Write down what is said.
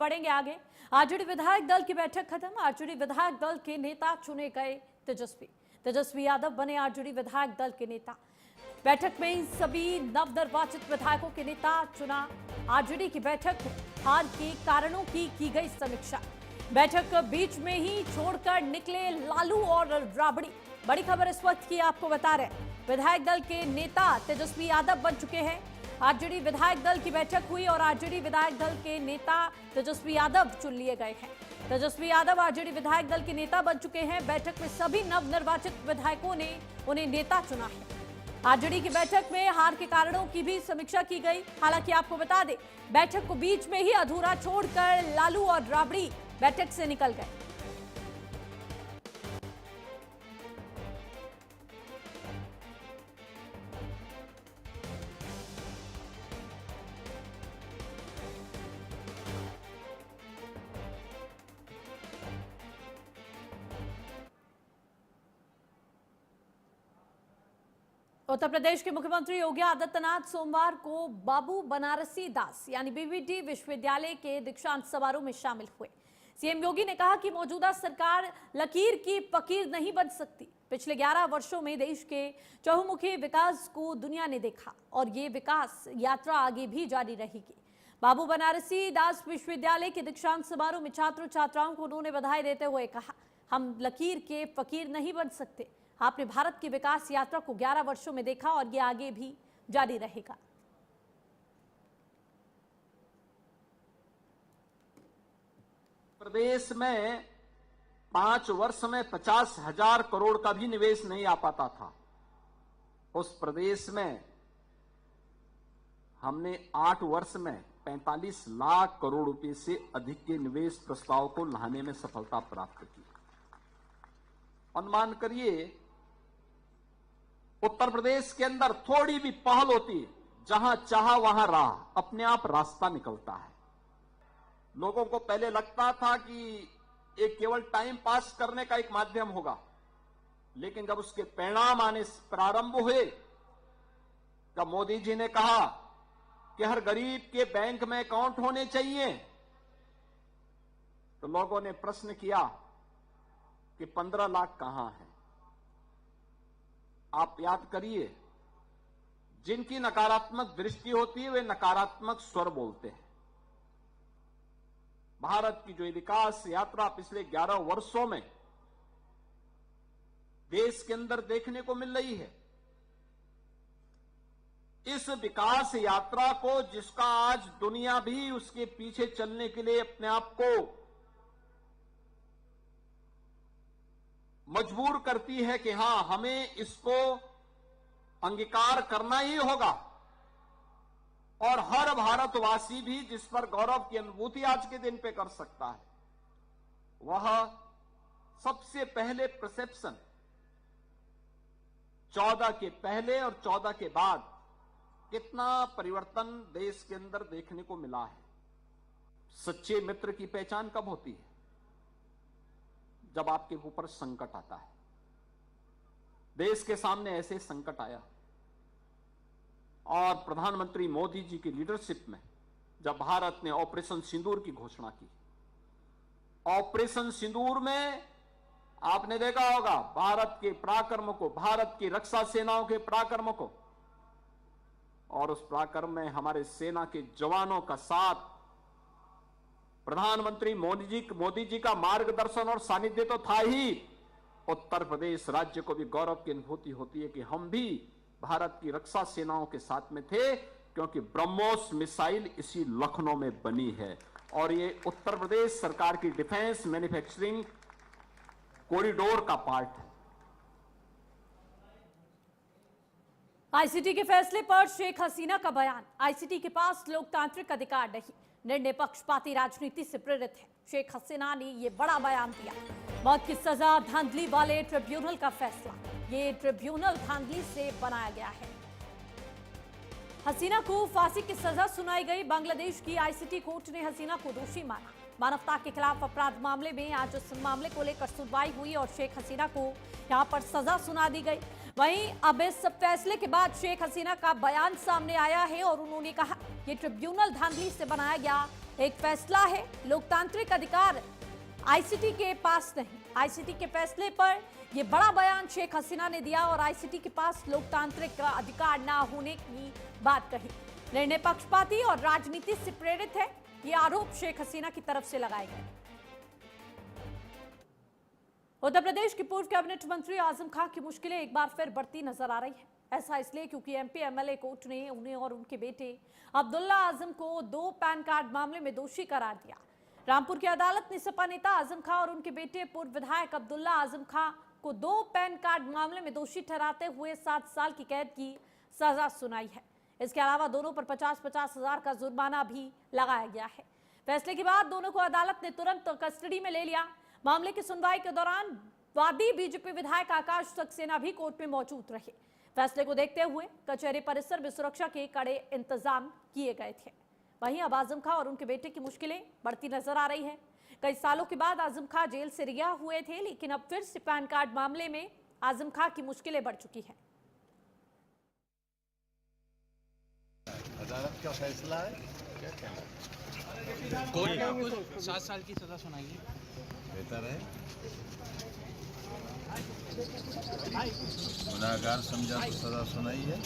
बढ़ेंगे आगे। आरजेडी विधायक दल की बैठक खत्म। आरजेडी विधायक दल के नेता चुने गए तेजस्वी यादव बने आरजेडी विधायक दल के नेता। बैठक में सभी नवनिर्वाचित विधायकों के नेता चुना। आरजेडी की बैठक हार के कारणों की गई समीक्षा। बैठक बीच में ही छोड़कर निकले लालू और राबड़ी। बड़ी खबर इस वक्त की आपको बता रहे, विधायक दल के नेता तेजस्वी यादव बन चुके हैं। आरजेडी विधायक दल की बैठक हुई और आरजेडी विधायक दल के नेता तेजस्वी यादव चुन लिए गए हैं। तेजस्वी यादव आरजेडी विधायक दल के नेता बन चुके हैं। बैठक में सभी नवनिर्वाचित विधायकों ने उन्हें नेता चुना है। आरजेडी की बैठक में हार के कारणों की भी समीक्षा की गई। हालांकि आपको बता दें, बैठक को बीच में ही अधूरा छोड़कर लालू और राबड़ी बैठक से निकल गए। उत्तर प्रदेश के मुख्यमंत्री योगी आदित्यनाथ सोमवार को बाबू बनारसी दास यानी बीबीटी विश्वविद्यालय के दीक्षांत समारोह में शामिल हुए। सीएम योगी ने कहा कि मौजूदा सरकार लकीर की फकीर नहीं बन सकती। पिछले 11 वर्षों में देश के चहुमुखी विकास को दुनिया ने देखा और ये विकास यात्रा आगे भी जारी रहेगी। बाबू बनारसी दास विश्वविद्यालय के दीक्षांत समारोह में छात्र छात्राओं को उन्होंने बधाई देते हुए कहा, हम लकीर के फकीर नहीं बन सकते। आपने भारत की विकास यात्रा को 11 वर्षों में देखा और ये आगे भी जारी रहेगा। प्रदेश में 5 वर्ष में 50,000 करोड़ का भी निवेश नहीं आ पाता था। उस प्रदेश में हमने 8 वर्ष में 45 लाख करोड़ रुपए से अधिक के निवेश प्रस्ताव को लाने में सफलता प्राप्त की। अनुमान करिए, उत्तर प्रदेश के अंदर थोड़ी भी पहल होती है, जहां चाहा वहां राह, अपने आप रास्ता निकलता है। लोगों को पहले लगता था कि ये केवल टाइम पास करने का एक माध्यम होगा, लेकिन जब उसके परिणाम आने प्रारंभ हुए, जब मोदी जी ने कहा कि हर गरीब के बैंक में अकाउंट होने चाहिए, तो लोगों ने प्रश्न किया कि 15 लाख कहां है। आप याद करिए, जिनकी नकारात्मक दृष्टि होती है वे नकारात्मक स्वर बोलते हैं। भारत की जो विकास यात्रा पिछले 11 वर्षों में देश के अंदर देखने को मिल रही है, इस विकास यात्रा को जिसका आज दुनिया भी उसके पीछे चलने के लिए अपने आप को मजबूर करती है कि हां, हमें इसको अंगीकार करना ही होगा। और हर भारतवासी भी जिस पर गौरव की अनुभूति आज के दिन पे कर सकता है, वह सबसे पहले परसेप्शन 14 के पहले और 14 के बाद कितना परिवर्तन देश के अंदर देखने को मिला है। सच्चे मित्र की पहचान कब होती है? जब आपके ऊपर संकट आता है। देश के सामने ऐसे संकट आया और प्रधानमंत्री मोदी जी की लीडरशिप में जब भारत ने ऑपरेशन सिंदूर की घोषणा की, ऑपरेशन सिंदूर में आपने देखा होगा भारत के पराक्रम को, भारत की रक्षा सेनाओं के पराक्रम को, और उस पराक्रम में हमारे सेना के जवानों का साथ, प्रधानमंत्री मोदी जी का मार्गदर्शन और सानिध्य तो था ही। उत्तर प्रदेश राज्य को भी गौरव की अनुभूति होती है कि हम भी भारत की रक्षा सेनाओं के साथ में थे, क्योंकि ब्रह्मोस मिसाइल इसी लखनऊ में बनी है और ये उत्तर प्रदेश सरकार की डिफेंस मैन्युफैक्चरिंग कॉरिडोर का पार्ट है। आईसीटी के फैसले पर शेख हसीना का बयान, आईसीटी के पास लोकतांत्रिक अधिकार नहीं, निर्णय पक्षपाती राजनीति से प्रेरित है। शेख हसीना ने यह बड़ा बयान दिया। मौत की सजा धांधली वाले ट्रिब्यूनल का फैसला, ये ट्रिब्यूनल धांधली से बनाया गया है। हसीना को फांसी की सजा सुनाई गई। बांग्लादेश की आईसीटी कोर्ट ने हसीना को दोषी माना। मानवता के खिलाफ अपराध मामले में आज उस मामले को लेकर सुनवाई हुई और शेख हसीना को यहां पर सजा सुना दी गई। वहीं अब इस फैसले के बाद शेख हसीना का बयान सामने आया है और उन्होंने कहा ये ट्रिब्यूनल धांधली से बनाया गया एक फैसला है, लोकतांत्रिक अधिकार आईसीटी के पास नहीं। आईसीटी के फैसले पर यह बड़ा बयान शेख हसीना ने दिया और आईसीटी के पास लोकतांत्रिक अधिकार ना होने की बात कही। निर्णय पक्षपाती और राजनीति से प्रेरित है, ये आरोप शेख हसीना की तरफ से लगाए गए। उत्तर प्रदेश की पूर्व कैबिनेट मंत्री आजम खां की मुश्किलें एक बार फिर बढ़ती नजर आ रही है। ऐसा इसलिए क्योंकि एमपी एमएलए कोर्ट ने उन्हें और उनके बेटे अब्दुल्ला आजम को 2 पैन कार्ड मामले में दोषी करार दिया। रामपुर की अदालत ने सपा नेता आजम खां और उनके बेटे पूर्व विधायक अब्दुल्ला आजम खां को 2 पैन कार्ड मामले में दोषी ठहराते हुए 7 साल की कैद की सजा सुनाई है। इसके अलावा दोनों पर 50-50 हजार का जुर्माना भी लगाया गया है। फैसले के बाद दोनों को अदालत ने तुरंत कस्टडी में ले लिया। मामले की सुनवाई के दौरान वादी बीजेपी विधायक आकाश सक्सेना भी कोर्ट में मौजूद रहे। फैसले को देखते हुए कचहरी परिसर में सुरक्षा के कड़े इंतजाम किए गए थे। वहीं अब आजम खां और उनके बेटे की मुश्किलें बढ़ती नजर आ रही है। कई सालों के बाद आजम खां जेल से रिहा हुए थे, लेकिन अब फिर से पैन कार्ड मामले में आजम खां की मुश्किलें बढ़ चुकी हैं। अदालत का फैसला है, क्या कहना है? कोर्ट ने आपको 7 साल की सजा सुनाई है। बेहतर है, गुनाहगार समझा तो सजा सुनाई है।